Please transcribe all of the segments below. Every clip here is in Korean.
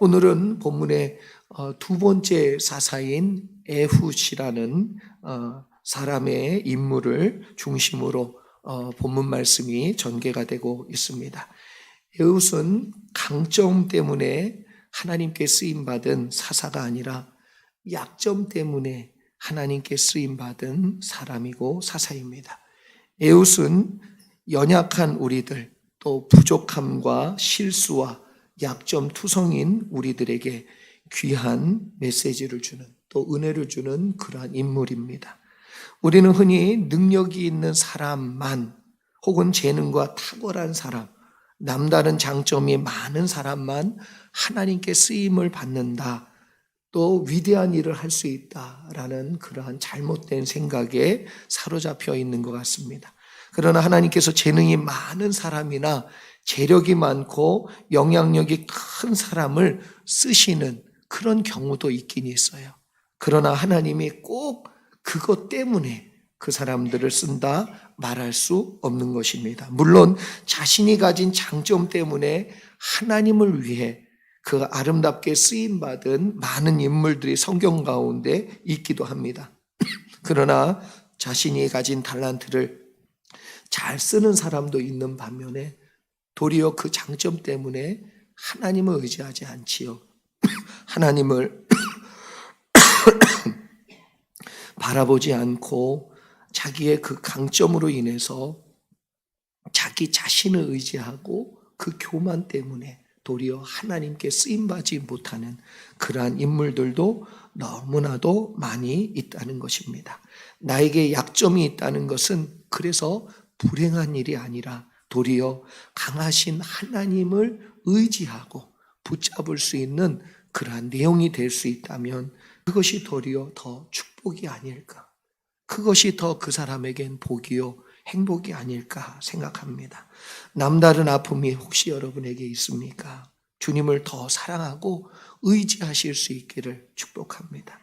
오늘은 본문의 두 번째 사사인 에훗이라는 사람의 인물을 중심으로 본문 말씀이 전개가 되고 있습니다. 에훗은 강점 때문에 하나님께 쓰임받은 사사가 아니라 약점 때문에 하나님께 쓰임받은 사람이고 사사입니다. 에훗은 연약한 우리들, 또 부족함과 실수와 약점 투성인 우리들에게 귀한 메시지를 주는, 또 은혜를 주는 그러한 인물입니다. 우리는 흔히 능력이 있는 사람만, 혹은 재능과 탁월한 사람, 남다른 장점이 많은 사람만 하나님께 쓰임을 받는다, 또 위대한 일을 할 수 있다라는 그러한 잘못된 생각에 사로잡혀 있는 것 같습니다. 그러나 하나님께서 재능이 많은 사람이나 재력이 많고 영향력이 큰 사람을 쓰시는 그런 경우도 있긴 있어요. 그러나 하나님이 꼭 그것 때문에 그 사람들을 쓴다 말할 수 없는 것입니다. 물론 자신이 가진 장점 때문에 하나님을 위해 그 아름답게 쓰임받은 많은 인물들이 성경 가운데 있기도 합니다. 그러나 자신이 가진 달란트를 잘 쓰는 사람도 있는 반면에 도리어 그 장점 때문에 하나님을 의지하지 않지요. 하나님을 바라보지 않고 자기의 그 강점으로 인해서 자기 자신을 의지하고 그 교만 때문에 도리어 하나님께 쓰임받지 못하는 그러한 인물들도 너무나도 많이 있다는 것입니다. 나에게 약점이 있다는 것은 그래서 불행한 일이 아니라 도리어 강하신 하나님을 의지하고 붙잡을 수 있는 그러한 내용이 될 수 있다면 그것이 도리어 더 축복이 아닐까, 그것이 더 그 사람에겐 복이요 행복이 아닐까 생각합니다. 남다른 아픔이 혹시 여러분에게 있습니까? 주님을 더 사랑하고 의지하실 수 있기를 축복합니다.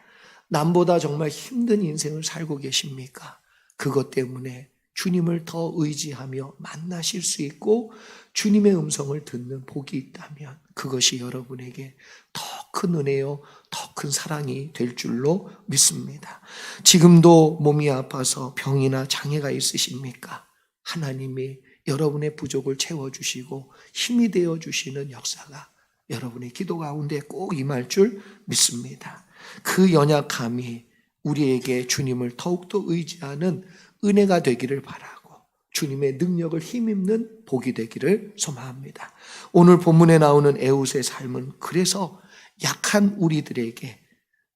남보다 정말 힘든 인생을 살고 계십니까? 그것 때문에 주님을 더 의지하며 만나실 수 있고 주님의 음성을 듣는 복이 있다면 그것이 여러분에게 더 큰 은혜요, 더 큰 사랑이 될 줄로 믿습니다. 지금도 몸이 아파서 병이나 장애가 있으십니까? 하나님이 여러분의 부족을 채워주시고 힘이 되어주시는 역사가 여러분의 기도 가운데 꼭 임할 줄 믿습니다. 그 연약함이 우리에게 주님을 더욱더 의지하는 은혜가 되기를 바라고 주님의 능력을 힘입는 복이 되기를 소망합니다. 오늘 본문에 나오는 에훗의 삶은 그래서 약한 우리들에게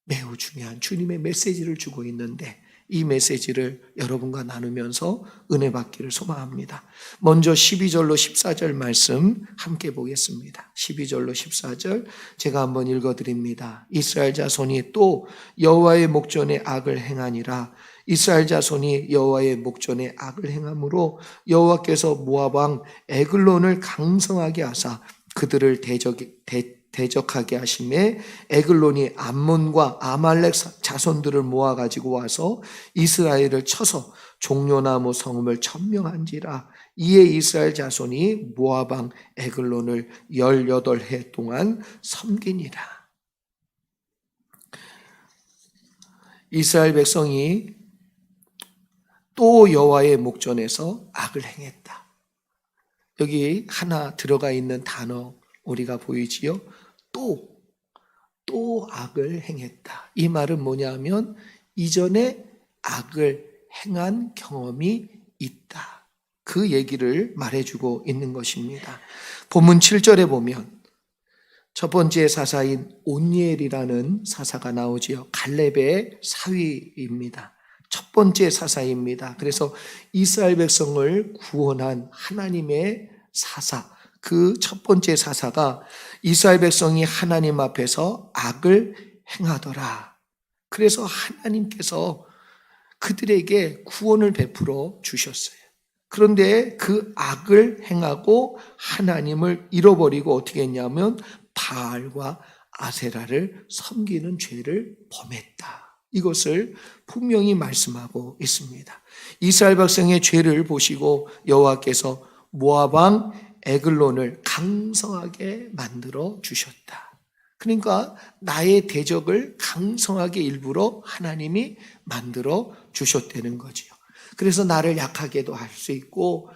매우 중요한 주님의 메시지를 주고 있는데 이 메시지를 여러분과 나누면서 은혜 받기를 소망합니다. 먼저 12절로 14절 말씀 함께 보겠습니다. 12절로 14절 제가 한번 읽어드립니다. 이스라엘 자손이 또 여호와의 목전에 악을 행하니라. 이스라엘 자손이 여호와의 목전에 악을 행함으로 여호와께서 모압 왕 에글론을 강성하게 하사 그들을 대적하게 하심에 에글론이 암몬과 아말렉 자손들을 모아가지고 와서 이스라엘을 쳐서 종려나무 성읍을 점령한지라. 이에 이스라엘 자손이 모압 왕 에글론을 18해 동안 섬기니라. 이스라엘 백성이 또 여호와의 목전에서 악을 행했다. 여기 하나 들어가 있는 단어 우리가 보이지요? 또 악을 행했다. 이 말은 뭐냐면 이전에 악을 행한 경험이 있다. 그 얘기를 말해주고 있는 것입니다. 본문 7절에 보면 첫 번째 사사인 온니엘이라는 사사가 나오지요. 갈렙의 사위입니다. 첫 번째 사사입니다. 그래서 이스라엘 백성을 구원한 하나님의 사사, 그 첫 번째 사사가 이스라엘 백성이 하나님 앞에서 악을 행하더라. 그래서 하나님께서 그들에게 구원을 베풀어 주셨어요. 그런데 그 악을 행하고 하나님을 잃어버리고 어떻게 했냐면 바알과 아세라를 섬기는 죄를 범했다. 이것을 분명히 말씀하고 있습니다. 이스라엘 백성의 죄를 보시고 여호와께서 모압 왕 에글론을 강성하게 만들어 주셨다. 그러니까 나의 대적을 강성하게 일부러 하나님이 만들어 주셨다는 거지요. 그래서 나를 약하게도 할 수 있고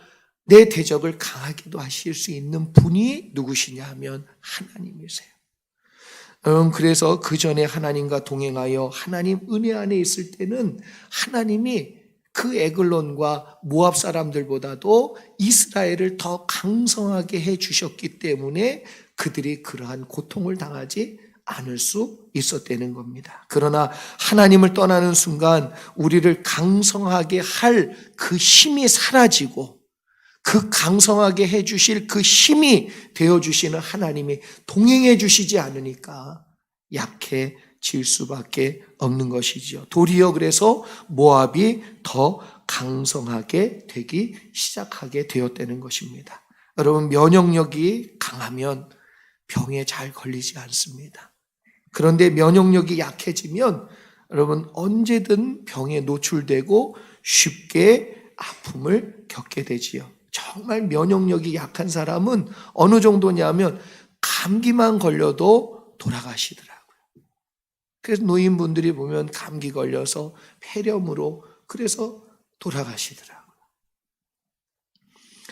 내 대적을 강하게도 하실 수 있는 분이 누구시냐 하면 하나님이세요. 그래서 그 전에 하나님과 동행하여 하나님 은혜 안에 있을 때는 하나님이 그 에글론과 모압 사람들보다도 이스라엘을 더 강성하게 해 주셨기 때문에 그들이 그러한 고통을 당하지 않을 수 있었다는 겁니다. 그러나 하나님을 떠나는 순간 우리를 강성하게 할 그 힘이 사라지고 그 강성하게 해 주실 그 힘이 되어 주시는 하나님이 동행해 주시지 않으니까 약해질 수밖에 없는 것이죠. 도리어 그래서 모압이 더 강성하게 되기 시작하게 되었다는 것입니다. 여러분, 면역력이 강하면 병에 잘 걸리지 않습니다. 그런데 면역력이 약해지면 여러분 언제든 병에 노출되고 쉽게 아픔을 겪게 되지요. 정말 면역력이 약한 사람은 어느 정도냐면 감기만 걸려도 돌아가시더라고요. 그래서 노인분들이 보면 감기 걸려서 폐렴으로 그래서 돌아가시더라고요.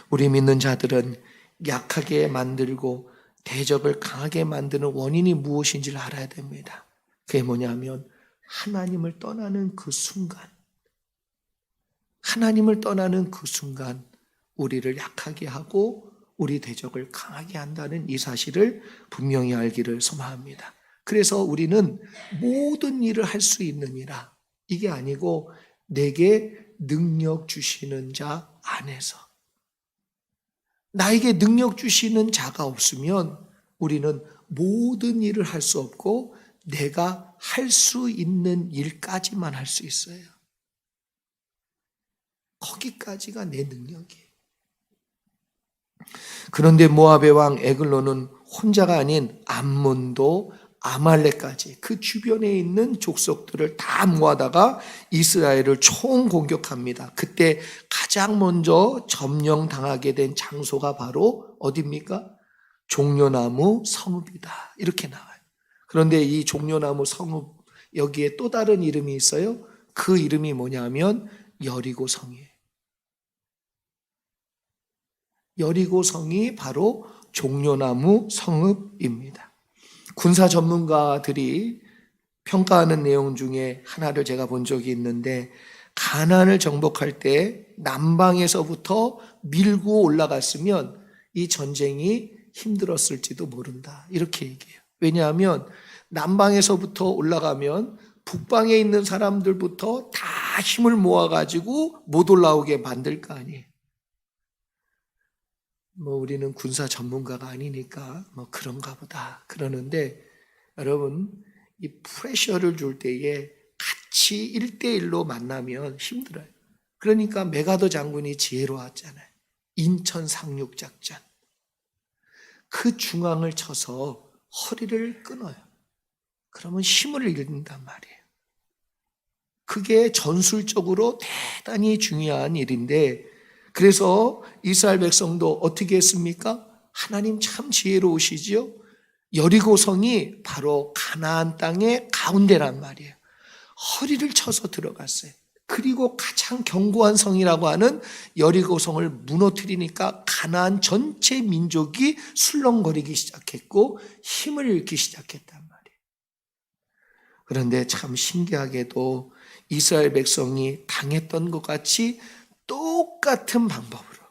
우리 믿는 자들은 약하게 만들고 대적을 강하게 만드는 원인이 무엇인지를 알아야 됩니다. 그게 뭐냐면 하나님을 떠나는 그 순간, 하나님을 떠나는 그 순간 우리를 약하게 하고 우리 대적을 강하게 한다는 이 사실을 분명히 알기를 소망합니다. 그래서 우리는 모든 일을 할 수 있느니라, 이게 아니고 내게 능력 주시는 자 안에서, 나에게 능력 주시는 자가 없으면 우리는 모든 일을 할 수 없고 내가 할 수 있는 일까지만 할 수 있어요. 거기까지가 내 능력이에요. 그런데 모압의 왕 에글론은 혼자가 아닌 암몬도 아말렉까지 그 주변에 있는 족속들을 다 모아다가 이스라엘을 총공격합니다. 그때 가장 먼저 점령당하게 된 장소가 바로 어디입니까? 종려나무 성읍이다, 이렇게 나와요. 그런데 이 종려나무 성읍, 여기에 또 다른 이름이 있어요. 그 이름이 뭐냐면 여리고성이에요. 여리고성이 바로 종려나무 성읍입니다. 군사 전문가들이 평가하는 내용 중에 하나를 제가 본 적이 있는데, 가나안을 정복할 때 남방에서부터 밀고 올라갔으면 이 전쟁이 힘들었을지도 모른다, 이렇게 얘기해요. 왜냐하면 남방에서부터 올라가면 북방에 있는 사람들부터 다 힘을 모아가지고 못 올라오게 만들 거 아니에요. 우리는 군사 전문가가 아니니까 그런가 보다 그러는데, 여러분, 이 프레셔를 줄 때에 같이 1대1로 만나면 힘들어요. 그러니까 메가더 장군이 지혜로웠잖아요. 인천 상륙작전. 그 중앙을 쳐서 허리를 끊어요. 그러면 힘을 잃는단 말이에요. 그게 전술적으로 대단히 중요한 일인데, 그래서 이스라엘 백성도 어떻게 했습니까? 하나님 참 지혜로우시지요. 여리고성이 바로 가나안 땅의 가운데란 말이에요. 허리를 쳐서 들어갔어요. 그리고 가장 견고한 성이라고 하는 여리고성을 무너뜨리니까 가나안 전체 민족이 술렁거리기 시작했고 힘을 잃기 시작했단 말이에요. 그런데 참 신기하게도 이스라엘 백성이 당했던 것 같이 똑같은 방법으로,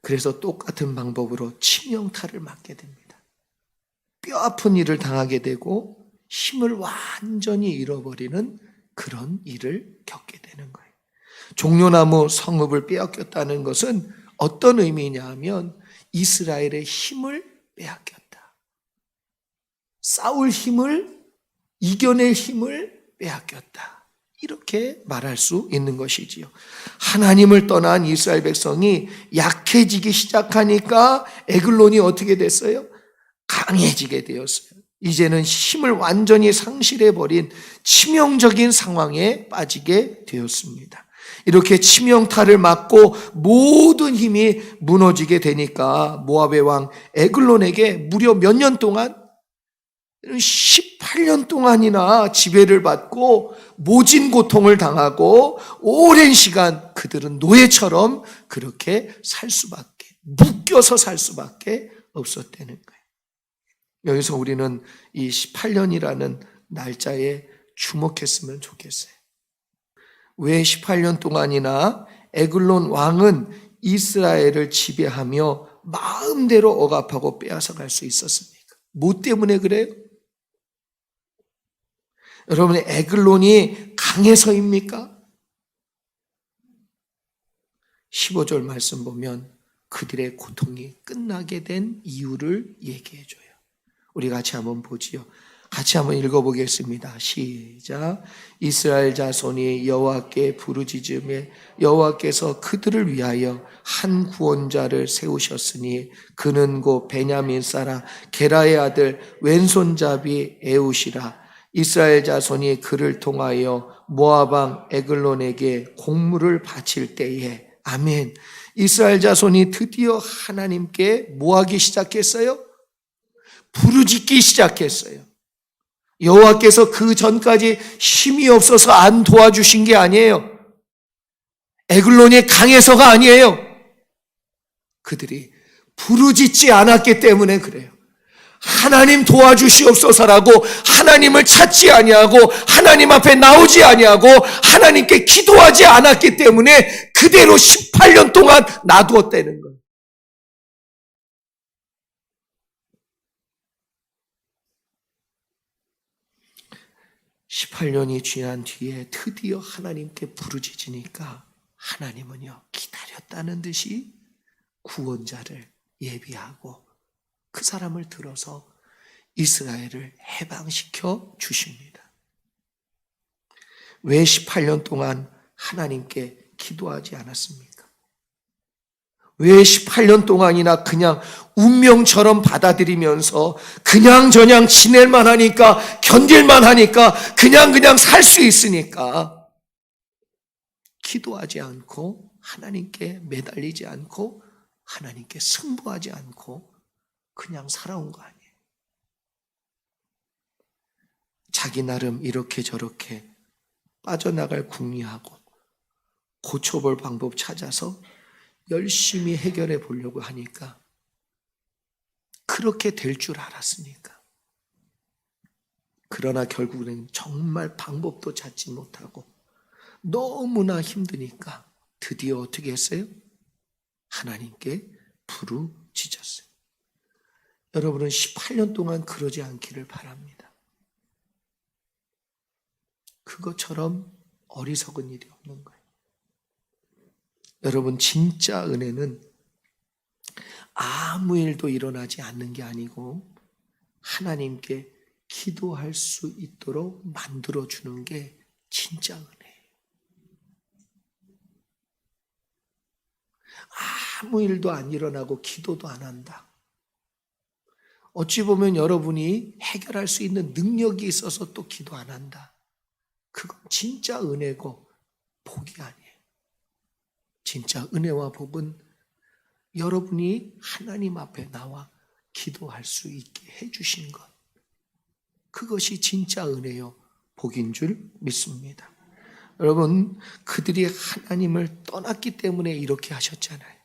그래서 똑같은 방법으로 치명타를 맞게 됩니다. 뼈 아픈 일을 당하게 되고 힘을 완전히 잃어버리는 그런 일을 겪게 되는 거예요. 종려나무 성읍을 빼앗겼다는 것은 어떤 의미냐 하면 이스라엘의 힘을 빼앗겼다. 싸울 힘을, 이겨낼 힘을 빼앗겼다, 이렇게 말할 수 있는 것이지요. 하나님을 떠난 이스라엘 백성이 약해지기 시작하니까 에글론이 어떻게 됐어요? 강해지게 되었어요. 이제는 힘을 완전히 상실해버린 치명적인 상황에 빠지게 되었습니다. 이렇게 치명타를 맞고 모든 힘이 무너지게 되니까 모압의 왕 에글론에게 무려 몇 년 동안 18년 동안이나 지배를 받고 모진 고통을 당하고 오랜 시간 그들은 노예처럼 그렇게 살 수밖에, 묶여서 살 수밖에 없었다는 거예요. 여기서 우리는 이 18년이라는 날짜에 주목했으면 좋겠어요. 왜 18년 동안이나 에글론 왕은 이스라엘을 지배하며 마음대로 억압하고 빼앗아갈 수 있었습니까? 뭐 때문에 그래요? 여러분, 에글론이 강해서입니까? 15절 말씀 보면 그들의 고통이 끝나게 된 이유를 얘기해 줘요. 우리 같이 한번 보지요. 같이 한번 읽어보겠습니다. 시작. 이스라엘 자손이 여호와께 부르짖음에 여호와께서 그들을 위하여 한 구원자를 세우셨으니 그는 곧 베냐민 사람 게라의 아들 왼손잡이 에웃이라. 이스라엘 자손이 그를 통하여 모압 왕 에글론에게 공물을 바칠 때에, 아멘. 이스라엘 자손이 드디어 하나님께 뭐 하기 시작했어요? 부르짖기 시작했어요. 여호와께서 그 전까지 힘이 없어서 안 도와주신 게 아니에요. 에글론이 강해서가 아니에요. 그들이 부르짖지 않았기 때문에 그래요. 하나님 도와주시옵소서라고 하나님을 찾지 아니하고 하나님 앞에 나오지 아니하고 하나님께 기도하지 않았기 때문에 그대로 18년 동안 놔두었다는 거예요. (18년이) 지난 뒤에 드디어 하나님께 부르짖으니까 하나님은요 기다렸다는 듯이 구원자를 예비하고 그 사람을 들어서 이스라엘을 해방시켜 주십니다. 왜 18년 동안 하나님께 기도하지 않았습니까? 왜 18년 동안이나 그냥 운명처럼 받아들이면서 그냥저냥 지낼만 하니까, 견딜만 하니까, 그냥 살 수 있으니까 기도하지 않고 하나님께 매달리지 않고 하나님께 승부하지 않고 그냥 살아온 거 아니에요. 자기 나름 이렇게 저렇게 빠져나갈 궁리하고 고쳐볼 방법 찾아서 열심히 해결해 보려고 하니까 그렇게 될 줄 알았으니까. 그러나 결국은 정말 방법도 찾지 못하고 너무나 힘드니까 드디어 어떻게 했어요? 하나님께 부르짖었어요. 여러분은 18년 동안 그러지 않기를 바랍니다. 그것처럼 어리석은 일이 없는 거예요. 여러분, 진짜 은혜는 아무 일도 일어나지 않는 게 아니고 하나님께 기도할 수 있도록 만들어주는 게 진짜 은혜예요. 아무 일도 안 일어나고 기도도 안 한다. 어찌 보면 여러분이 해결할 수 있는 능력이 있어서 또 기도 안 한다. 그건 진짜 은혜고 복이 아니에요. 진짜 은혜와 복은 여러분이 하나님 앞에 나와 기도할 수 있게 해주신 것. 그것이 진짜 은혜요 복인 줄 믿습니다. 여러분, 그들이 하나님을 떠났기 때문에 이렇게 하셨잖아요.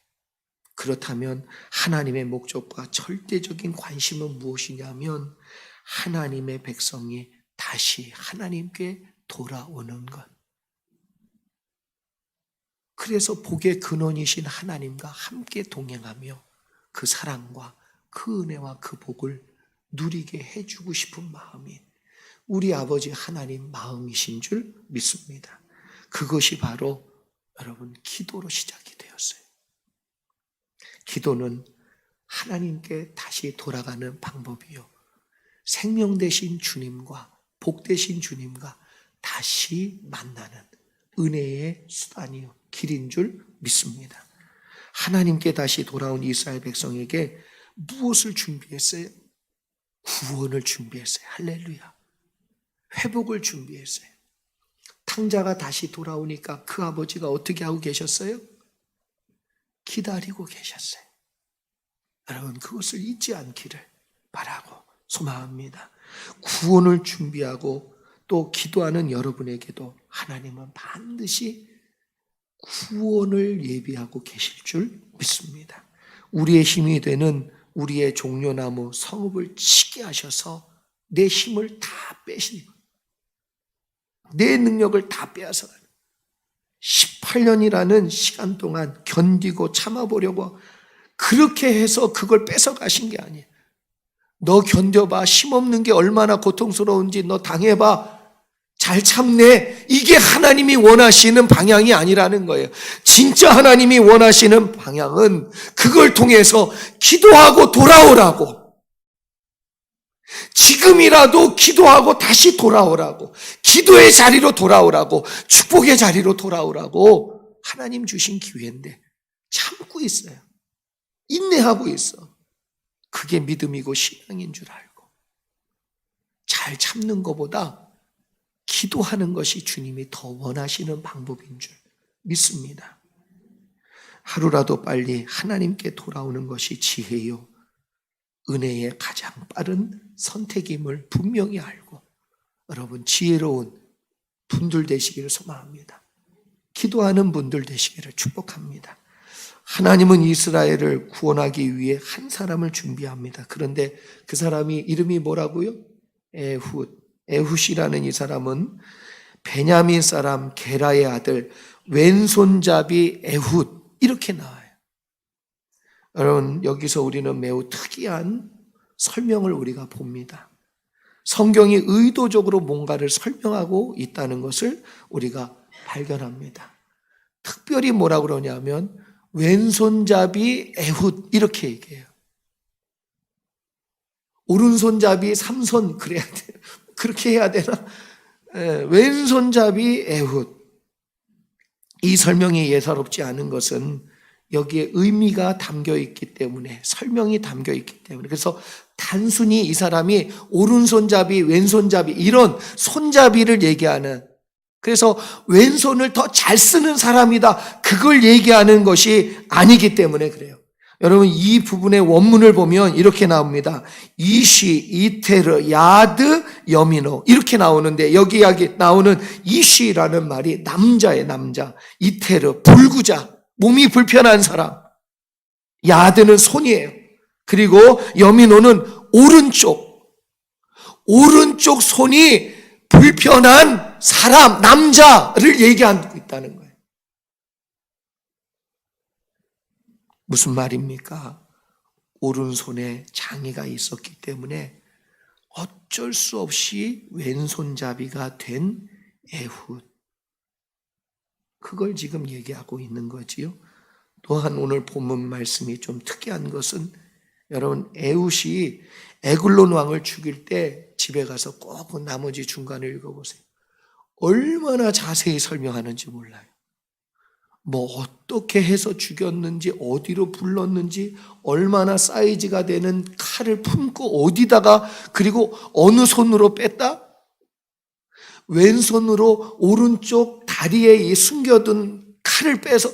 그렇다면 하나님의 목적과 절대적인 관심은 무엇이냐면 하나님의 백성이 다시 하나님께 돌아오는 것. 그래서 복의 근원이신 하나님과 함께 동행하며 그 사랑과 그 은혜와 그 복을 누리게 해주고 싶은 마음이 우리 아버지 하나님 마음이신 줄 믿습니다. 그것이 바로 여러분 기도로 시작이 되었어요. 기도는 하나님께 다시 돌아가는 방법이요, 생명 되신 주님과 복 되신 주님과 다시 만나는 은혜의 수단이요 길인 줄 믿습니다. 하나님께 다시 돌아온 이스라엘 백성에게 무엇을 준비했어요? 구원을 준비했어요. 할렐루야. 회복을 준비했어요. 탕자가 다시 돌아오니까 그 아버지가 어떻게 하고 계셨어요? 기다리고 계셨어요. 여러분, 그것을 잊지 않기를 바라고 소망합니다. 구원을 준비하고 또 기도하는 여러분에게도 하나님은 반드시 구원을 예비하고 계실 줄 믿습니다. 우리의 힘이 되는 우리의 종려나무 성읍을 치게 하셔서 내 힘을 다 빼시고 내 능력을 다 빼앗아 18년이라는 시간 동안 견디고 참아보려고 그렇게 해서 그걸 뺏어가신 게 아니에요. 너 견뎌봐. 힘없는 게 얼마나 고통스러운지 너 당해봐. 잘 참네. 이게 하나님이 원하시는 방향이 아니라는 거예요. 진짜 하나님이 원하시는 방향은 그걸 통해서 기도하고 돌아오라고. 지금이라도 기도하고 다시 돌아오라고. 기도의 자리로 돌아오라고. 축복의 자리로 돌아오라고 하나님 주신 기회인데 참고 있어요. 인내하고 있어. 그게 믿음이고 신앙인 줄 알고. 잘 참는 것보다 기도하는 것이 주님이 더 원하시는 방법인 줄 믿습니다. 하루라도 빨리 하나님께 돌아오는 것이 지혜요 은혜의 가장 빠른 선택임을 분명히 알고 여러분 지혜로운 분들 되시기를 소망합니다. 기도하는 분들 되시기를 축복합니다. 하나님은 이스라엘을 구원하기 위해 한 사람을 준비합니다. 그런데 그 사람이 이름이 뭐라고요? 에훗이라는 이 사람은 베냐민 사람 게라의 아들 왼손잡이 에훗 이렇게 나와요. 여러분 여기서 우리는 매우 특이한 설명을 우리가 봅니다. 성경이 의도적으로 뭔가를 설명하고 있다는 것을 우리가 발견합니다. 특별히 뭐라고 그러냐면 왼손잡이 에훗 이렇게 얘기해요. 오른손잡이 삼손 그래야 돼요. 그렇게 해야 되나? 왼손잡이 에훗. 이 설명이 예사롭지 않은 것은 여기에 의미가 담겨 있기 때문에 설명이 담겨 있기 때문에 그래서 단순히 이 사람이 오른손잡이 왼손잡이 이런 손잡이를 얘기하는 그래서 왼손을 더 잘 쓰는 사람이다 그걸 얘기하는 것이 아니기 때문에 그래요. 여러분 이 부분의 원문을 보면 이렇게 나옵니다. 이시, 이테르, 야드, 여미노 이렇게 나오는데 여기 나오는 이시라는 말이 남자예요. 남자. 이테르, 불구자, 몸이 불편한 사람. 야드는 손이에요. 그리고 여미노는 오른쪽 손이 불편한 사람, 남자를 얘기하고 있다는 거예요. 무슨 말입니까? 오른손에 장애가 있었기 때문에 어쩔 수 없이 왼손잡이가 된 에훗. 그걸 지금 얘기하고 있는 거지요. 또한 오늘 본문 말씀이 좀 특이한 것은 여러분 에훗이 에글론 왕을 죽일 때 집에 가서 꼭 나머지 중간을 읽어보세요. 얼마나 자세히 설명하는지 몰라요. 뭐 어떻게 해서 죽였는지 어디로 불렀는지 얼마나 사이즈가 되는 칼을 품고 어디다가 그리고 어느 손으로 뺐다? 왼손으로 오른쪽 다리에 숨겨둔 칼을 빼서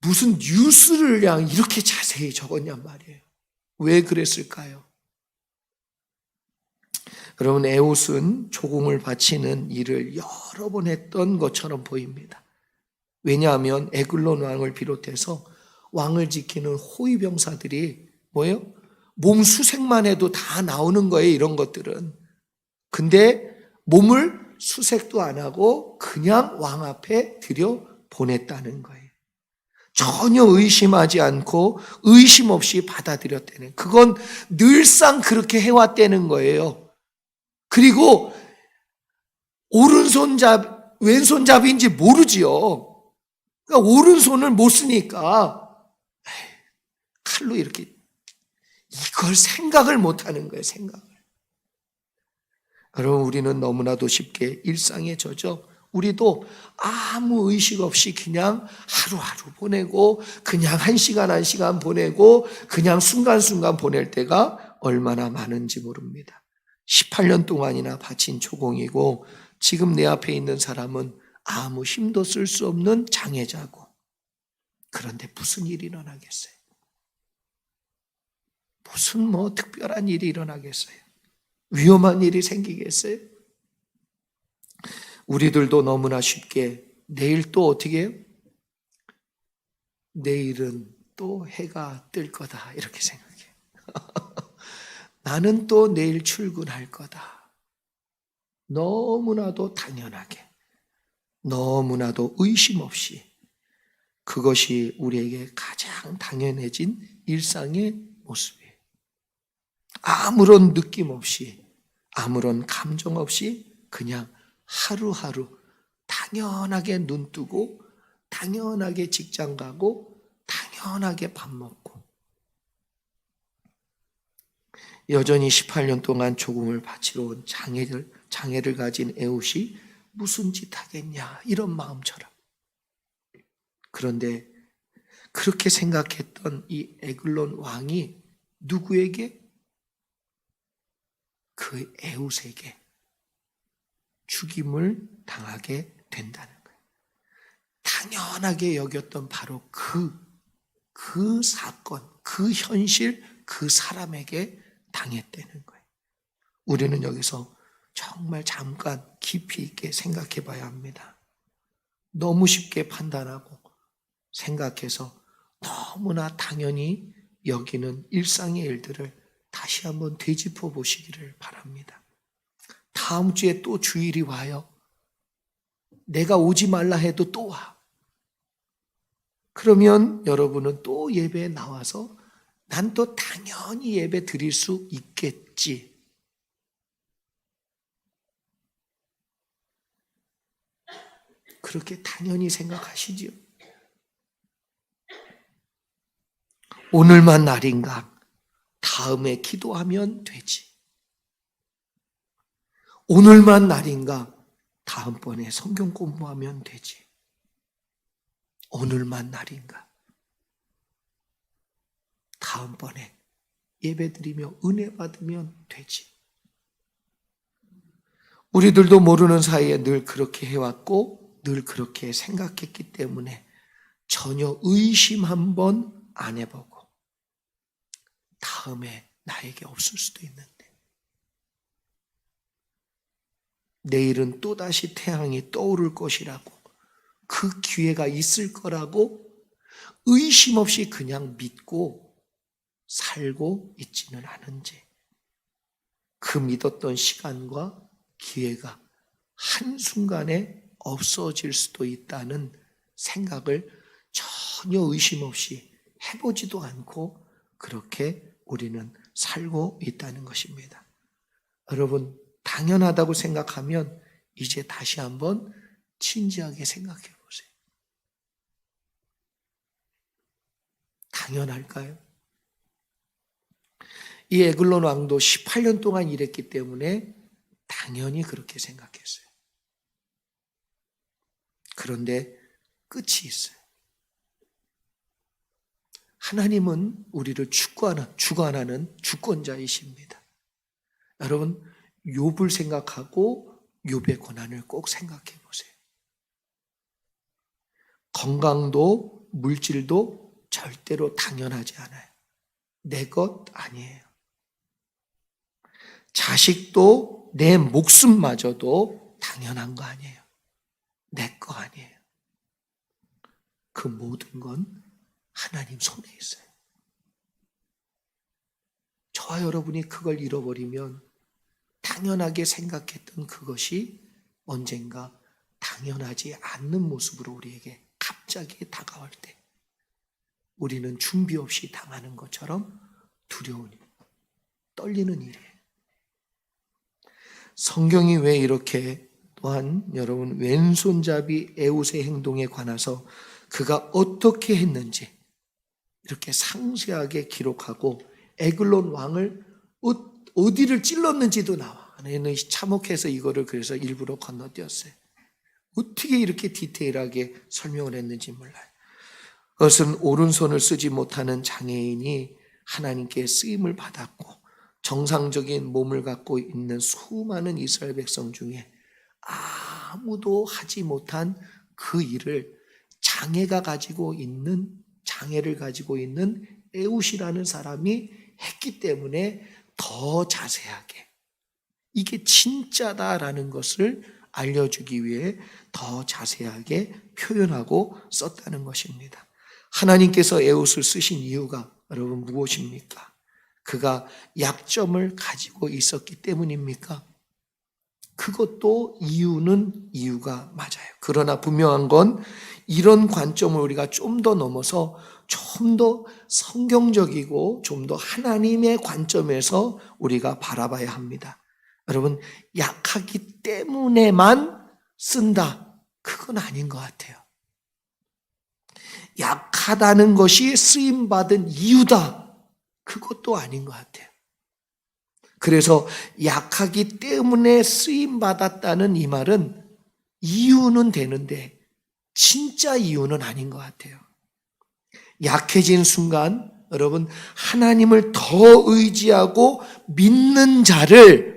무슨 뉴스를 그냥 이렇게 자세히 적었냔 말이에요. 왜 그랬을까요? 여러분 에훗은 조공을 바치는 일을 여러 번 했던 것처럼 보입니다. 왜냐하면 에글론 왕을 비롯해서 왕을 지키는 호위병사들이 뭐예요? 몸 수색만 해도 다 나오는 거예요. 이런 것들은. 근데 몸을 수색도 안 하고 그냥 왕 앞에 들여 보냈다는 거예요. 전혀 의심하지 않고 의심 없이 받아들였다는 그건 늘상 그렇게 해왔다는 거예요. 그리고 왼손잡이인지 모르지요. 그러니까 오른손을 못 쓰니까 칼로 이렇게 이걸 생각을 못 하는 거예요. 생각을. 여러분 우리는 너무나도 쉽게 일상에 젖어 우리도 아무 의식 없이 그냥 하루하루 보내고 그냥 한 시간 보내고 그냥 순간순간 보낼 때가 얼마나 많은지 모릅니다. 18년 동안이나 바친 조공이고 지금 내 앞에 있는 사람은 아무 힘도 쓸 수 없는 장애자고, 그런데 무슨 일이 일어나겠어요? 무슨 특별한 일이 일어나겠어요? 위험한 일이 생기겠어요? 우리들도 너무나 쉽게 내일 또 어떻게 해요? 내일은 또 해가 뜰 거다 이렇게 생각해요. 나는 또 내일 출근할 거다. 너무나도 당연하게, 너무나도 의심 없이 그것이 우리에게 가장 당연해진 일상의 모습이에요. 아무런 느낌 없이, 아무런 감정 없이 그냥 하루하루 당연하게 눈 뜨고, 당연하게 직장 가고, 당연하게 밥 먹고, 여전히 18년 동안 조금을 바치러 온 장애를 가진 에웃이 무슨 짓 하겠냐 이런 마음처럼. 그런데 그렇게 생각했던 이 에글론 왕이 누구에게? 그 에웃에게 죽임을 당하게 된다는 거예요. 당연하게 여겼던 바로 그 사건, 그 현실, 그 사람에게 당했다는 거예요. 우리는 여기서 정말 잠깐 깊이 있게 생각해 봐야 합니다. 너무 쉽게 판단하고 생각해서 너무나 당연히 여기는 일상의 일들을 다시 한번 되짚어 보시기를 바랍니다. 다음 주에 또 주일이 와요. 내가 오지 말라 해도 또 와. 그러면 여러분은 또 예배에 나와서 난 또 당연히 예배 드릴 수 있겠지. 그렇게 당연히 생각하시지요. 오늘만 날인가? 다음에 기도하면 되지. 오늘만 날인가? 다음번에 성경 공부하면 되지. 오늘만 날인가? 다음번에 예배드리며 은혜 받으면 되지. 우리들도 모르는 사이에 늘 그렇게 해왔고 늘 그렇게 생각했기 때문에 전혀 의심 한번 안 해보고 다음에 나에게 없을 수도 있는데, 내일은 또다시 태양이 떠오를 것이라고, 그 기회가 있을 거라고 의심 없이 그냥 믿고 살고 있지는 않은지, 그 믿었던 시간과 기회가 한순간에 없어질 수도 있다는 생각을 전혀 의심 없이 해보지도 않고 그렇게 우리는 살고 있다는 것입니다. 여러분, 당연하다고 생각하면 이제 다시 한번 진지하게 생각해 보세요. 당연할까요? 이 에글론 왕도 18년 동안 일했기 때문에 당연히 그렇게 생각했어요. 그런데 끝이 있어요. 하나님은 우리를 주관하는 주권자이십니다. 여러분, 욥을 생각하고 욥의 고난을 꼭 생각해 보세요. 건강도 물질도 절대로 당연하지 않아요. 내 것 아니에요. 자식도 내 목숨마저도 당연한 거 아니에요. 내 거 아니에요. 그 모든 건 하나님 손에 있어요. 저와 여러분이 그걸 잃어버리면 당연하게 생각했던 그것이 언젠가 당연하지 않는 모습으로 우리에게 갑자기 다가올 때 우리는 준비 없이 당하는 것처럼 두려운, 떨리는 일이에요. 성경이 왜 이렇게, 또한 여러분, 왼손잡이 에웃의 행동에 관해서 그가 어떻게 했는지 이렇게 상세하게 기록하고 에글론 왕을 어디를 찔렀는지도 나와. 나는 참혹해서 이거를 그래서 일부러 건너뛰었어요. 어떻게 이렇게 디테일하게 설명을 했는지 몰라요. 그것은 오른손을 쓰지 못하는 장애인이 하나님께 쓰임을 받았고 정상적인 몸을 갖고 있는 수많은 이스라엘 백성 중에 아무도 하지 못한 그 일을 장애를 가지고 있는 에웃이라는 사람이 했기 때문에 더 자세하게 이게 진짜다라는 것을 알려주기 위해 더 자세하게 표현하고 썼다는 것입니다. 하나님께서 에웃을 쓰신 이유가 여러분 무엇입니까? 그가 약점을 가지고 있었기 때문입니까? 그것도 이유가 맞아요. 그러나 분명한 건 이런 관점을 우리가 좀 더 넘어서 좀 더 성경적이고 좀 더 하나님의 관점에서 우리가 바라봐야 합니다. 여러분, 약하기 때문에만 쓴다. 그건 아닌 것 같아요. 약하다는 것이 쓰임받은 이유다. 그것도 아닌 것 같아요. 그래서 약하기 때문에 쓰임받았다는 이 말은 이유는 되는데 진짜 이유는 아닌 것 같아요. 약해진 순간 여러분 하나님을 더 의지하고 믿는 자를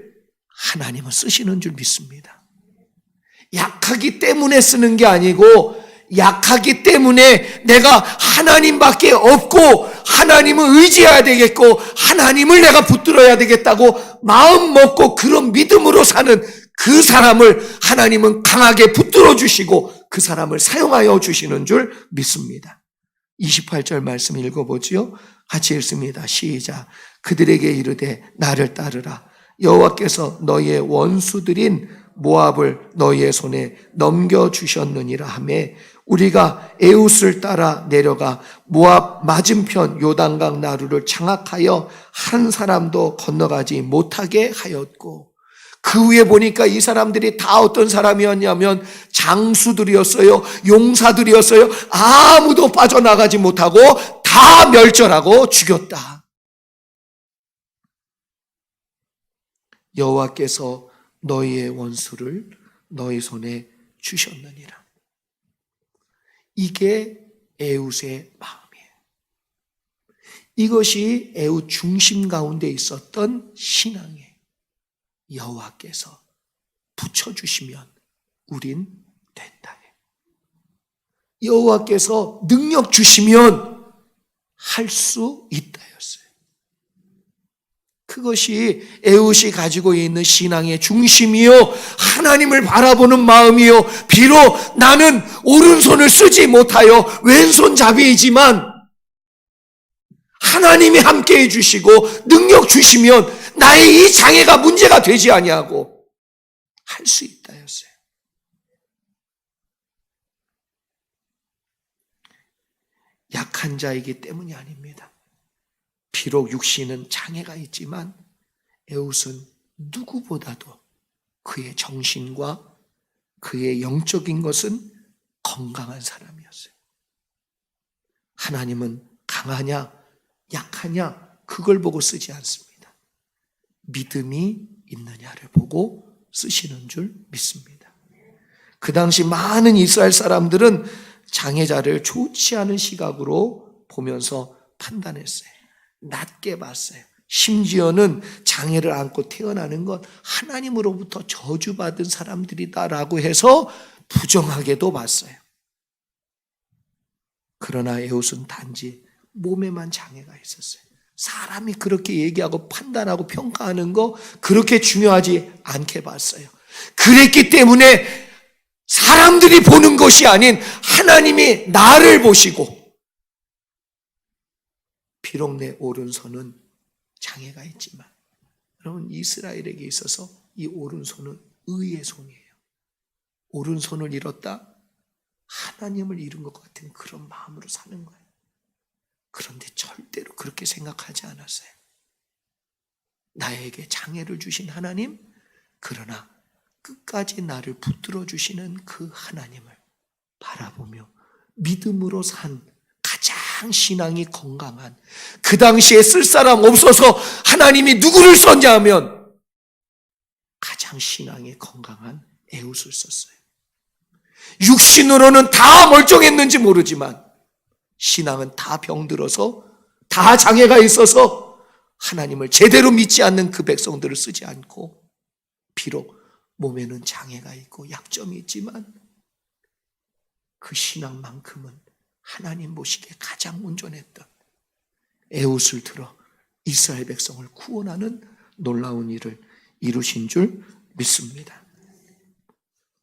하나님은 쓰시는 줄 믿습니다. 약하기 때문에 쓰는 게 아니고 약하기 때문에 내가 하나님밖에 없고 하나님을 의지해야 되겠고 하나님을 내가 붙들어야 되겠다고 마음 먹고 그런 믿음으로 사는 그 사람을 하나님은 강하게 붙들어 주시고 그 사람을 사용하여 주시는 줄 믿습니다. 28절 말씀 읽어보지요. 같이 읽습니다. 시작. 그들에게 이르되 나를 따르라. 여호와께서 너희의 원수들인 모압을 너희의 손에 넘겨주셨느니라 하매 우리가 에웃을 따라 내려가 모압 맞은편 요단강 나루를 장악하여 한 사람도 건너가지 못하게 하였고 그 후에 보니까 이 사람들이 다 어떤 사람이었냐면 장수들이었어요. 용사들이었어요. 아무도 빠져나가지 못하고 다 멸절하고 죽였다. 여호와께서 너희의 원수를 너희 손에 주셨느니라. 이게 에웃의 마음이에요. 이것이 에웃 중심 가운데 있었던 신앙이에요. 여호와께서 붙여주시면 우린 된다. 여호와께서 능력 주시면 할 수 있다였어요. 그것이 에웃이 가지고 있는 신앙의 중심이요 하나님을 바라보는 마음이요 비록 나는 오른손을 쓰지 못하여 왼손잡이이지만 하나님이 함께해 주시고 능력 주시면 나의 이 장애가 문제가 되지 아니하고 할 수 있다였어요. 약한 자이기 때문이 아닙니다. 비록 육신은 장애가 있지만 에웃은 누구보다도 그의 정신과 그의 영적인 것은 건강한 사람이었어요. 하나님은 강하냐 약하냐 그걸 보고 쓰지 않습니다. 믿음이 있느냐를 보고 쓰시는 줄 믿습니다. 그 당시 많은 이스라엘 사람들은 장애자를 좋지 않은 시각으로 보면서 판단했어요. 낮게 봤어요. 심지어는 장애를 안고 태어나는 건 하나님으로부터 저주받은 사람들이다라고 해서 부정하게도 봤어요. 그러나 에웃은 단지 몸에만 장애가 있었어요. 사람이 그렇게 얘기하고 판단하고 평가하는 거 그렇게 중요하지 않게 봤어요. 그랬기 때문에 사람들이 보는 것이 아닌 하나님이 나를 보시고 비록 내 오른손은 장애가 있지만 여러분 이스라엘에게 있어서 이 오른손은 의의 손이에요. 오른손을 잃었다? 하나님을 잃은 것 같은 그런 마음으로 사는 거예요. 그런데 절대로 그렇게 생각하지 않았어요. 나에게 장애를 주신 하나님, 그러나 끝까지 나를 붙들어 주시는 그 하나님을 바라보며 믿음으로 산 가장 신앙이 건강한, 그 당시에 쓸 사람 없어서 하나님이 누구를 썼냐 하면 가장 신앙이 건강한 에웃을 썼어요. 육신으로는 다 멀쩡했는지 모르지만 신앙은 다 병들어서 다 장애가 있어서 하나님을 제대로 믿지 않는 그 백성들을 쓰지 않고 비록 몸에는 장애가 있고 약점이 있지만 그 신앙만큼은 하나님 보시기에 가장 온전했던 에웃을 들어 이스라엘 백성을 구원하는 놀라운 일을 이루신 줄 믿습니다.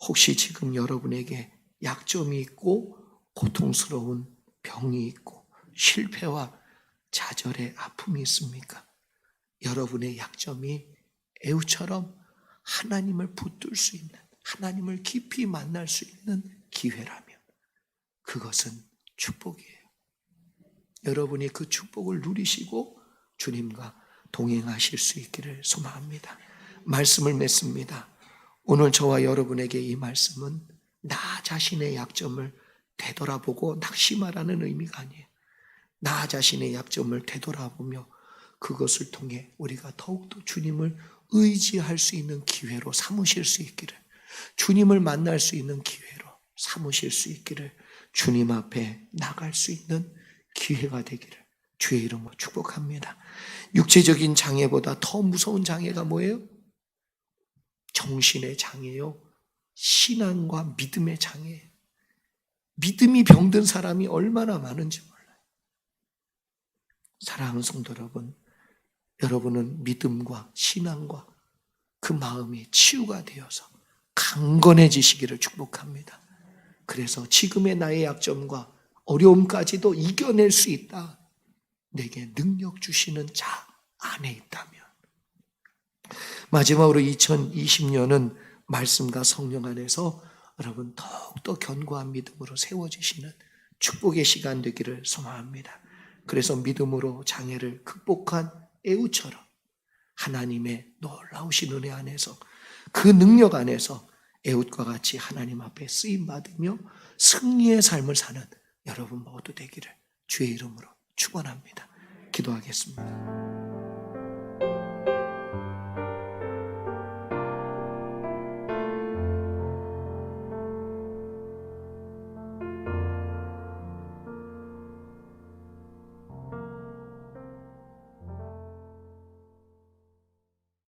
혹시 지금 여러분에게 약점이 있고 고통스러운 병이 있고 실패와 좌절의 아픔이 있습니까? 여러분의 약점이 에우처럼 하나님을 붙들 수 있는, 하나님을 깊이 만날 수 있는 기회라면 그것은 축복이에요. 여러분이 그 축복을 누리시고 주님과 동행하실 수 있기를 소망합니다. 말씀을 맺습니다. 오늘 저와 여러분에게 이 말씀은 나 자신의 약점을 되돌아보고 낙심하라는 의미가 아니에요. 나 자신의 약점을 되돌아보며 그것을 통해 우리가 더욱더 주님을 의지할 수 있는 기회로 삼으실 수 있기를, 주님을 만날 수 있는 기회로 삼으실 수 있기를, 주님 앞에 나갈 수 있는 기회가 되기를 주의 이름으로 축복합니다. 육체적인 장애보다 더 무서운 장애가 뭐예요? 정신의 장애요. 신앙과 믿음의 장애예요. 믿음이 병든 사람이 얼마나 많은지 몰라요. 사랑하는 성도 여러분, 여러분은 믿음과 신앙과 그 마음이 치유가 되어서 강건해지시기를 축복합니다. 그래서 지금의 나의 약점과 어려움까지도 이겨낼 수 있다. 내게 능력 주시는 자 안에 있다면. 마지막으로 2020년은 말씀과 성령 안에서 여러분 더욱더 견고한 믿음으로 세워지시는 축복의 시간 되기를 소망합니다. 그래서 믿음으로 장애를 극복한 에우처럼 하나님의 놀라우신 은혜 안에서 그 능력 안에서 에웃과 같이 하나님 앞에 쓰임받으며 승리의 삶을 사는 여러분 모두 되기를 주의 이름으로 축원합니다. 기도하겠습니다.